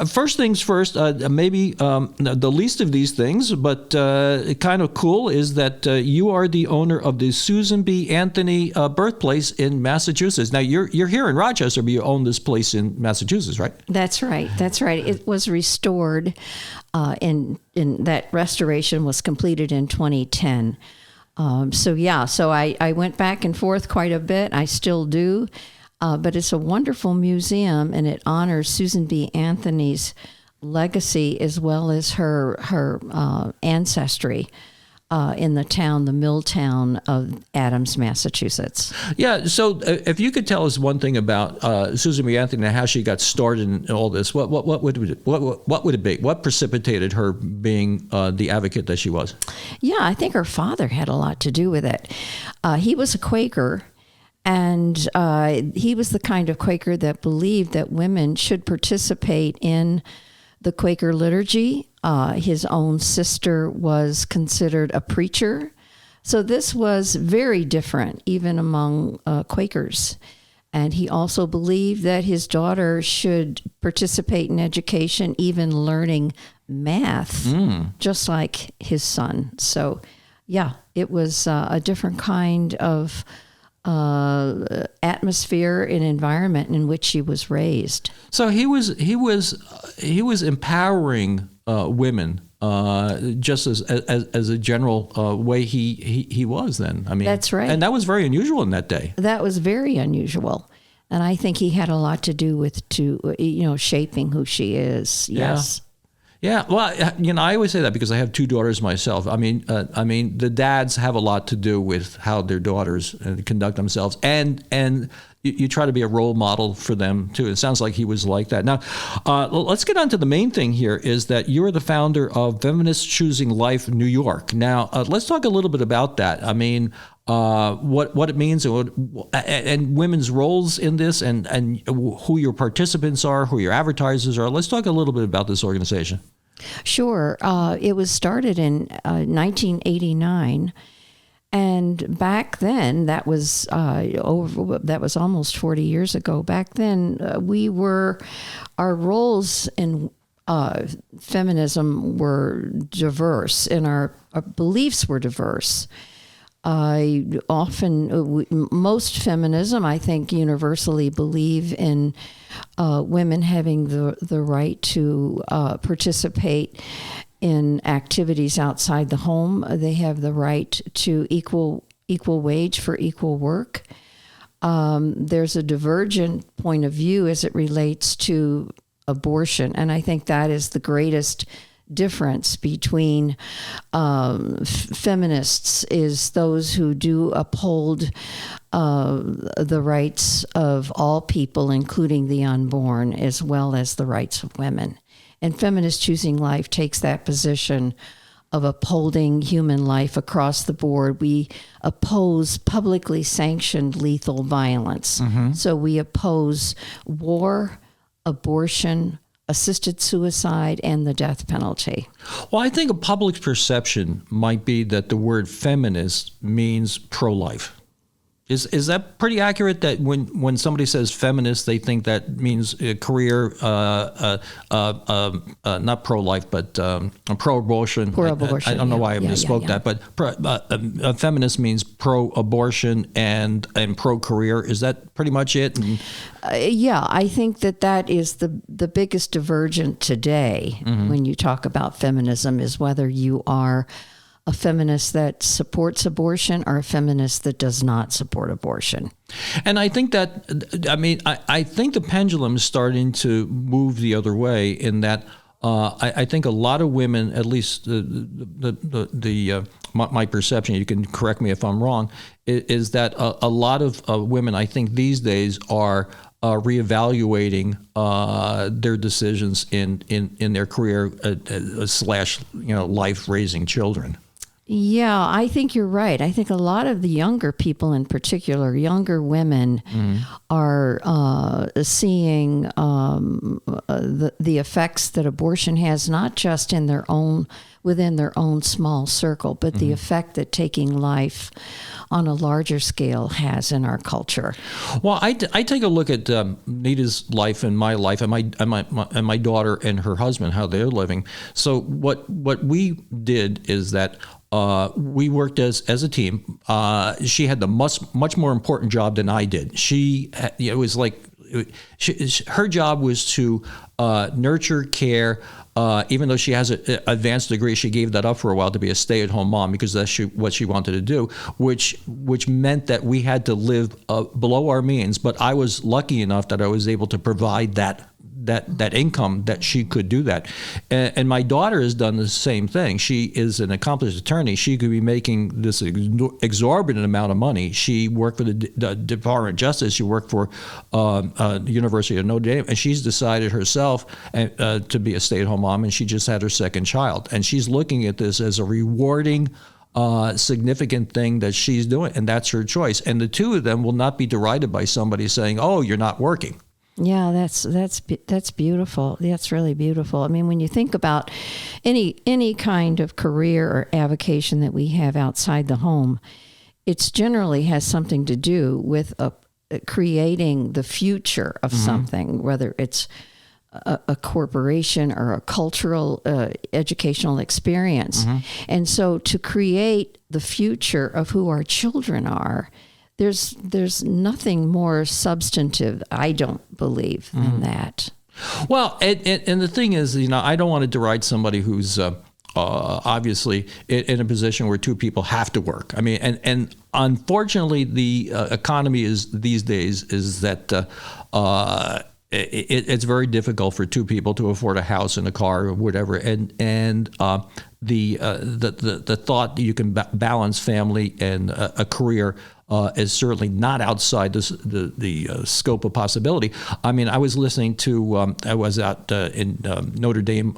first things first, maybe the least of these things, but kind of cool, is that you are the owner of the Susan B. Anthony Birthplace in Massachusetts. Now you're here in Rochester, but you own this place in Massachusetts, right? That's right. It was restored. In that restoration was completed in 2010. So I went back and forth quite a bit. I still do, but it's a wonderful museum, and it honors Susan B. Anthony's legacy as well as her ancestry in the mill town of Adams, Massachusetts. Yeah, so if you could tell us one thing about Susan B. Anthony and how she got started in all this, what would it be? What precipitated her being the advocate that she was? Yeah, I think her father had a lot to do with it. He was a Quaker, and he was the kind of Quaker that believed that women should participate in the Quaker liturgy. His own sister was considered a preacher. So this was very different, even among Quakers. And he also believed that his daughter should participate in education, even learning math, just like his son. So, yeah, it was a different kind of atmosphere and environment in which she was raised. So he was empowering women just as a general way he was then. I mean, that's right. And that was very unusual in that day. That was very unusual. And I think he had a lot to do with shaping who she is. Yes. Yeah. Well, I always say that because I have two daughters myself. I mean, the dads have a lot to do with how their daughters conduct themselves, and you try to be a role model for them too. It sounds like he was like that. Now, let's get on to the main thing here. Is that you're the founder of Feminists Choosing Life New York. Now, let's talk a little bit about that. I mean, what it means and women's roles in this, and who your participants are, who your advertisers are. Let's talk a little bit about this organization. Sure. It was started in 1989. And back then, that was almost 40 years ago. Back then, our roles in feminism were diverse, and our beliefs were diverse. Most feminism, I think, universally believe in women having the right to participate in activities outside the home. They have the right to equal wage for equal work. There's a divergent point of view as it relates to abortion, and I think that is the greatest difference between feminists is those who do uphold the rights of all people, including the unborn, as well as the rights of women. And Feminists Choosing Life takes that position of upholding human life across the board. We oppose publicly sanctioned lethal violence. Mm-hmm. So we oppose war, abortion, assisted suicide, and the death penalty. Well, I think a public perception might be that the word feminist means pro-life. Is that pretty accurate, that when somebody says feminist, they think that means a career, not pro-life, but pro-abortion? Pro-abortion. I don't know why I misspoke that, but feminist means pro-abortion and pro-career. Is that pretty much it? I think that is the biggest divergent today when you talk about feminism, is whether you are a feminist that supports abortion or a feminist that does not support abortion. And I think that, I think the pendulum is starting to move the other way, in that I think a lot of women, at least my perception, you can correct me if I'm wrong, is that a lot of women, I think these days, are reevaluating their decisions in their career / life raising children. Yeah, I think you're right. I think a lot of the younger people, in particular, younger women, are seeing the effects that abortion has, not just within their own small circle, but the effect that taking life on a larger scale has in our culture. Well, I take a look at Nita's life and my life, and my daughter and her husband, how they're living. So what we did is that we worked as a team. She had the much more important job than I did. It was like her job was to nurture, care. Even though she has an advanced degree, she gave that up for a while to be a stay-at-home mom, because that's what she wanted to do, which meant that we had to live below our means. But I was lucky enough that I was able to provide that income that she could do that. And my daughter has done the same thing. She is an accomplished attorney. She could be making this exorbitant amount of money. She worked for the Department of Justice. She worked for the University of Notre Dame, and she's decided herself to be a stay-at-home mom, and she just had her second child. And she's looking at this as a rewarding, significant thing that she's doing, and that's her choice. And the two of them will not be derided by somebody saying, "Oh, you're not working." Yeah, that's beautiful. That's really beautiful. I mean, when you think about any kind of career or avocation that we have outside the home, it generally has something to do with creating the future of something, whether it's a corporation or a cultural educational experience. And so to create the future of who our children are, there's nothing more substantive, I don't believe, than that. Well, and the thing is, I don't want to deride somebody who's obviously in a position where two people have to work. I mean, and unfortunately, the economy is these days is that it's very difficult for two people to afford a house and a car or whatever, and the thought that you can balance family and a career is certainly not outside the scope of possibility. I mean, I was listening to I was out in Notre Dame.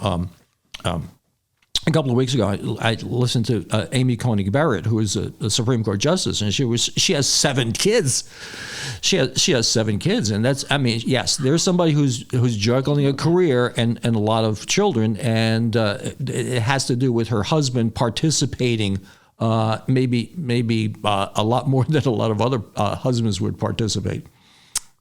A couple of weeks ago, I listened to Amy Coney Barrett, who is a Supreme Court justice, and she has 7 kids. She has 7 kids, and that's, I mean, yes, there's somebody who's juggling a career and a lot of children, and it has to do with her husband participating, maybe a lot more than a lot of other husbands would participate.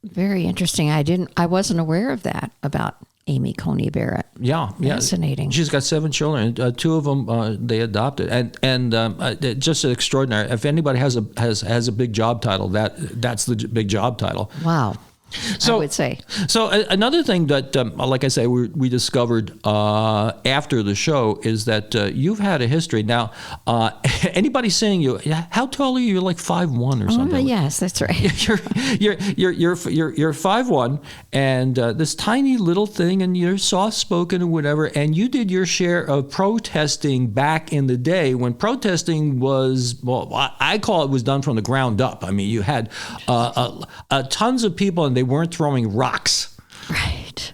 Very interesting. I wasn't aware of that about Amy Coney Barrett. Yeah. Fascinating. She's got 7 children. 2 of them they adopted, and just extraordinary. If anybody has a big job title, that's the big job title. Wow. So, I would say. So another thing that, like I say, we discovered after the show is that you've had a history. Now, anybody seeing you, how tall are you? You're like 5'1" or something. Yes, that's right. You're 5'1", and this tiny little thing, and you're soft spoken and whatever. And you did your share of protesting back in the day when protesting was, well, I call it was done from the ground up. I mean, you had tons of people, and they weren't throwing rocks. Right.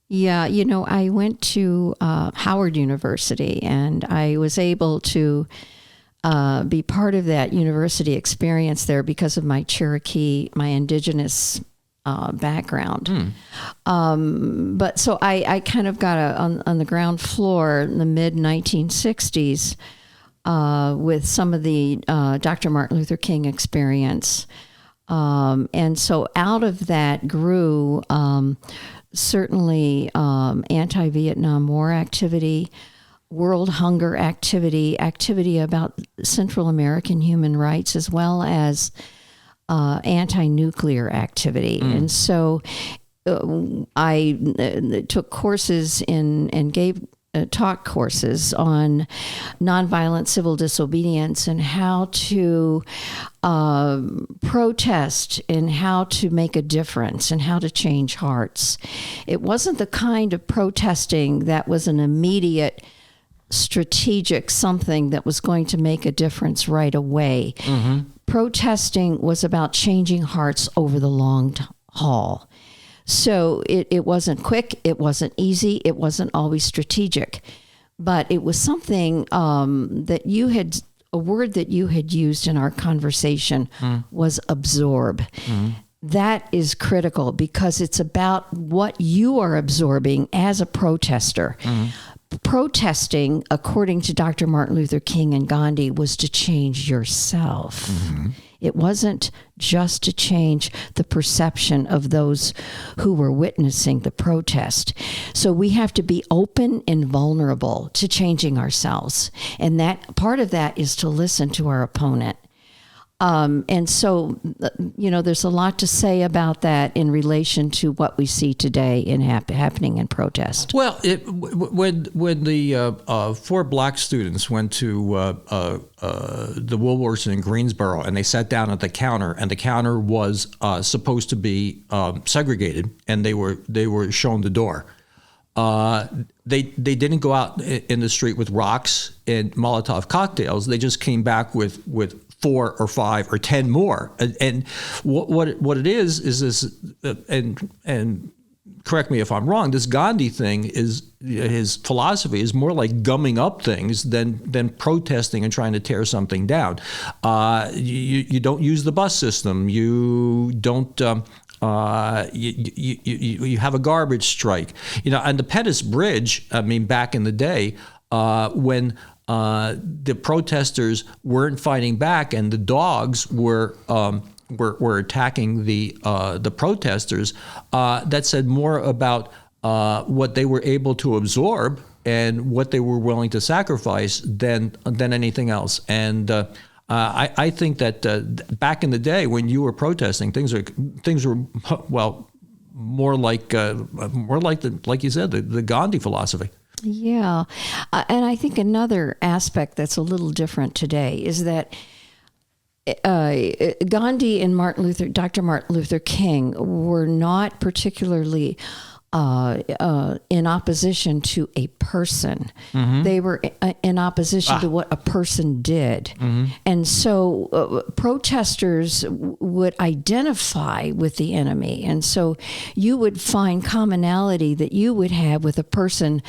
Yeah, I went to Howard University, and I was able to be part of that university experience there because of my Cherokee, my indigenous background. But so I kind of got on the ground floor in the mid-1960s with some of the Dr. Martin Luther King experience. And so out of that grew certainly anti-Vietnam War activity, world hunger activity about Central American human rights, as well as anti-nuclear activity. And so I took courses and gave taught courses on nonviolent civil disobedience and how to protest and how to make a difference and how to change hearts. It wasn't the kind of protesting that was an immediate strategic something that was going to make a difference right away. Protesting was about changing hearts over the long haul. So it wasn't quick, it wasn't easy, it wasn't always strategic, but it was something that a word that you had used in our conversation was absorb. That is critical because it's about what you are absorbing as a protester. Protesting, according to Dr. Martin Luther King and Gandhi, was to change yourself. It wasn't just to change the perception of those who were witnessing the protest. So we have to be open and vulnerable to changing ourselves. And that part of that is to listen to our opponent. And so, there's a lot to say about that in relation to what we see today in happening in protest. Well, when the 4 black students went to the Woolworths in Greensboro and they sat down at the counter, and the counter was supposed to be segregated, and they were shown the door. They didn't go out in the street with rocks and Molotov cocktails. They just came back with 4 or 5 or 10 more. And what it is this, and correct me if I'm wrong, this Gandhi thing is, his philosophy is more like gumming up things than protesting and trying to tear something down. You don't use the bus system. You don't. You have a garbage strike. On the Pettus Bridge, I mean, back in the day, when the protesters weren't fighting back and the dogs were attacking the protesters, that said more about what they were able to absorb and what they were willing to sacrifice than anything else. And I think that back in the day when you were protesting, things were more like you said, the Gandhi philosophy. Yeah. And I think another aspect that's a little different today is that Gandhi and Dr. Martin Luther King were not particularly in opposition to a person. They were in opposition to what a person did. And so protesters would identify with the enemy. And so you would find commonality that you would have with a person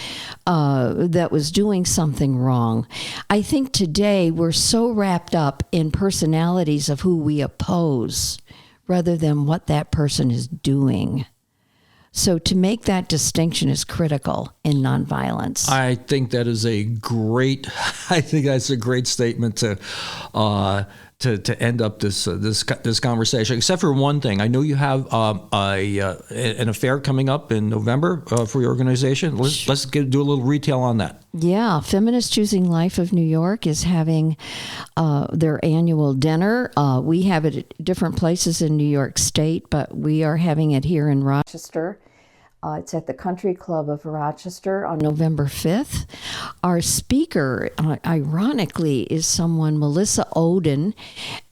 that was doing something wrong. I think today we're so wrapped up in personalities of who we oppose rather than what that person is doing. So to make that distinction is critical in nonviolence. I think that is a great. I think that's a great statement to end up this conversation. Except for one thing, I know you have an affair coming up in November for your organization. Let's do a little retail on that. Yeah, Feminists Choosing Life of New York is having their annual dinner. We have it at different places in New York State, but we are having it here in Rochester. It's at the Country Club of Rochester on November 5th. Our speaker, ironically, is someone, Melissa Oden,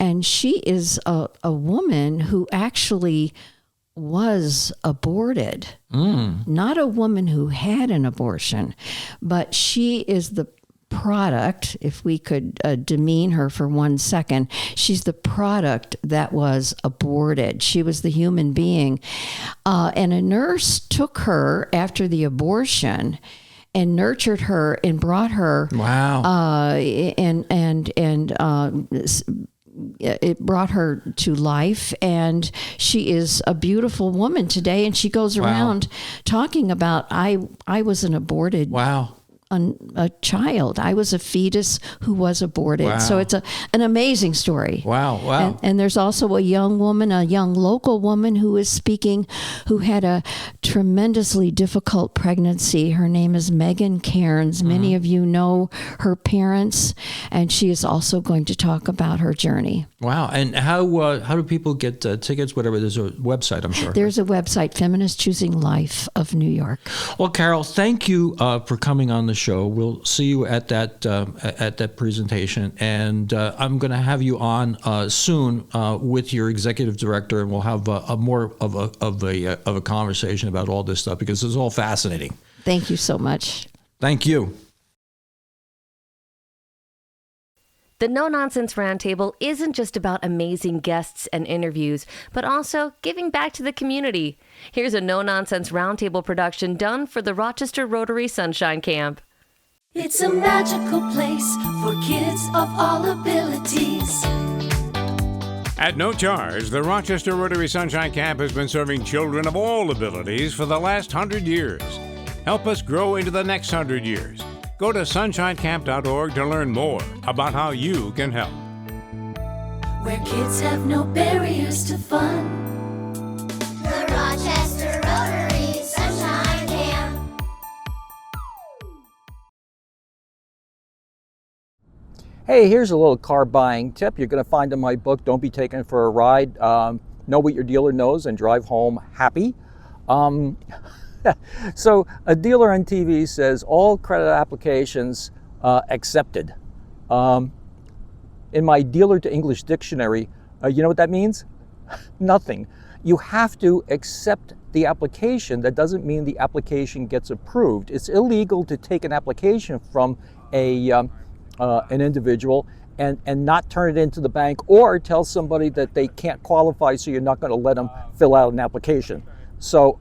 and she is a woman who actually was aborted. Not a woman who had an abortion, but she is the product, if we could demean her for 1 second, she's the product that was aborted. She was the human being. And a nurse took her after the abortion and nurtured her and brought her. Wow. It brought her to life, and she is a beautiful woman today. And she goes around talking about, I was an aborted a child. I was a fetus who was aborted. Wow. So it's an amazing story. Wow. And there's also a young local woman who is speaking, who had a tremendously difficult pregnancy. Her name is Megan Cairns. Many of you know her parents, and she is also going to talk about her journey. Wow. And how do people get tickets? Whatever. There's a website, I'm sure. There's a website, Feminists Choosing Life of New York. Well, Carol, thank you for coming on the show. We'll see you at that presentation, and I'm going to have you on soon with your executive director, and we'll have a more of a conversation about all this stuff, because it's all fascinating. Thank you so much. Thank you. The No Nonsense Roundtable isn't just about amazing guests and interviews, but also giving back to the community. Here's a No Nonsense Roundtable production done for the Rochester Rotary Sunshine Camp. It's a magical place for kids of all abilities. At no charge, the Rochester Rotary Sunshine Camp has been serving children of all abilities for the last 100 years. Help us grow into the next 100 years. Go to sunshinecamp.org to learn more about how you can help. Where kids have no barriers to fun. The Rochester Rotary Sunshine Camp. Hey, here's a little car buying tip you're going to find in my book, Don't Be Taken for a Ride. Know what your dealer knows and drive home happy. So a dealer on TV says all credit applications accepted. In my dealer to English dictionary, you know what that means? Nothing. You have to accept the application. That doesn't mean the application gets approved. It's illegal to take an application from an individual and not turn it into the bank, or tell somebody that they can't qualify, so you're not going to let them fill out an application. So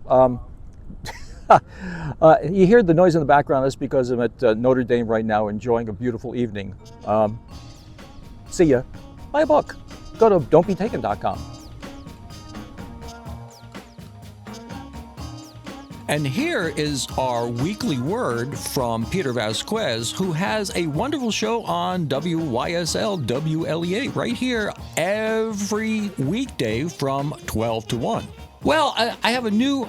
you hear the noise in the background. That's because I'm at Notre Dame right now enjoying a beautiful evening. See ya. Buy a book. Go to don'tbetaken.com. And here is our weekly word from Peter Vasquez, who has a wonderful show on WYSL WLEA right here every weekday from 12 to 1. Well, I have a new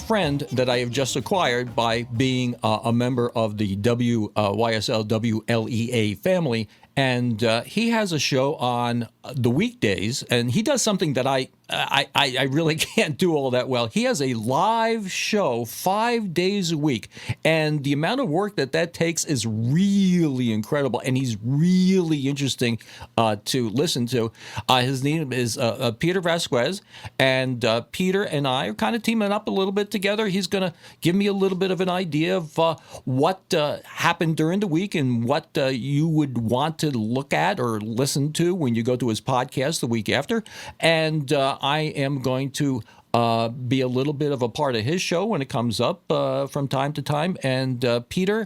friend that I have just acquired by being a member of the WYSL WLEA family, and he has a show on the weekdays, and he does something that I really can't do all that well. He has a live show 5 days a week, and the amount of work that takes is really incredible, and he's really interesting to listen to. His name is Peter Vasquez, and Peter and I are kind of teaming up a little bit together. He's going to give me a little bit of an idea of what happened during the week and what you would want to look at or listen to when you go to his podcast the week after. And I am going to be a little bit of a part of his show when it comes up from time to time. And Peter,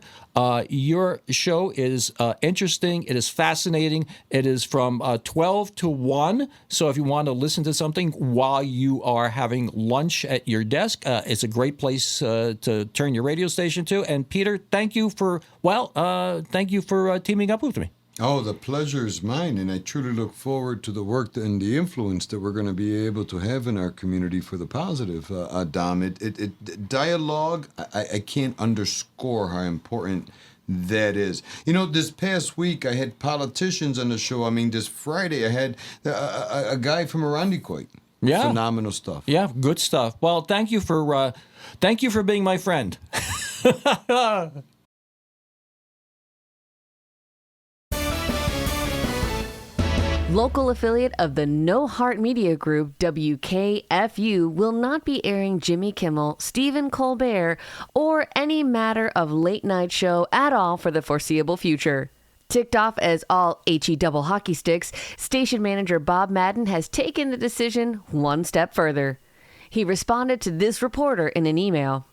your show is interesting. It is fascinating. It is from 12 to 1. So if you want to listen to something while you are having lunch at your desk, it's a great place to turn your radio station to. And Peter, thank you for teaming up with me. Oh, the pleasure is mine, and I truly look forward to the work and the influence that we're going to be able to have in our community for the positive, Dom. Dialogue, I can't underscore how important that is. You know, this past week I had politicians on the show. I mean, this Friday I had a guy from Irondequoit. Yeah. Phenomenal stuff. Yeah, good stuff. Well, thank you for being my friend. Local affiliate of the No Heart Media Group, WKFU, will not be airing Jimmy Kimmel, Stephen Colbert, or any matter of late-night show at all for the foreseeable future. Ticked off as all HE double hockey sticks, station manager Bob Madden has taken the decision one step further. He responded to this reporter in an email.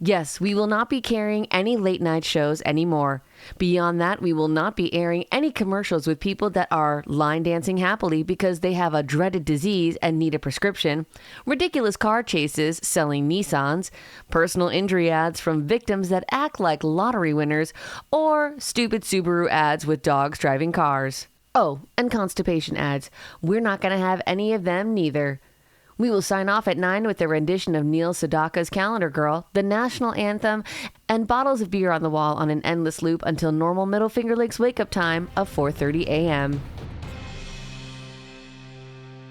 Yes, we will not be carrying any late-night shows anymore. Beyond that, we will not be airing any commercials with people that are line dancing happily because they have a dreaded disease and need a prescription, ridiculous car chases selling Nissans, personal injury ads from victims that act like lottery winners, or stupid Subaru ads with dogs driving cars. Oh, and constipation ads. We're not going to have any of them neither. We will sign off at 9 with a rendition of Neil Sedaka's Calendar Girl, the national anthem, and bottles of beer on the wall on an endless loop until normal Middle Finger Lakes wake-up time of 4:30 a.m.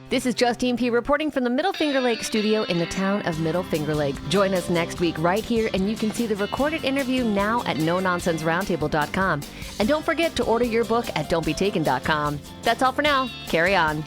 This is Justine P. reporting from the Middle Finger Lake studio in the town of Middle Finger Lake. Join us next week right here, and you can see the recorded interview now at NoNonsenseRoundtable.com. And don't forget to order your book at Don'tBeTaken.com. That's all for now. Carry on.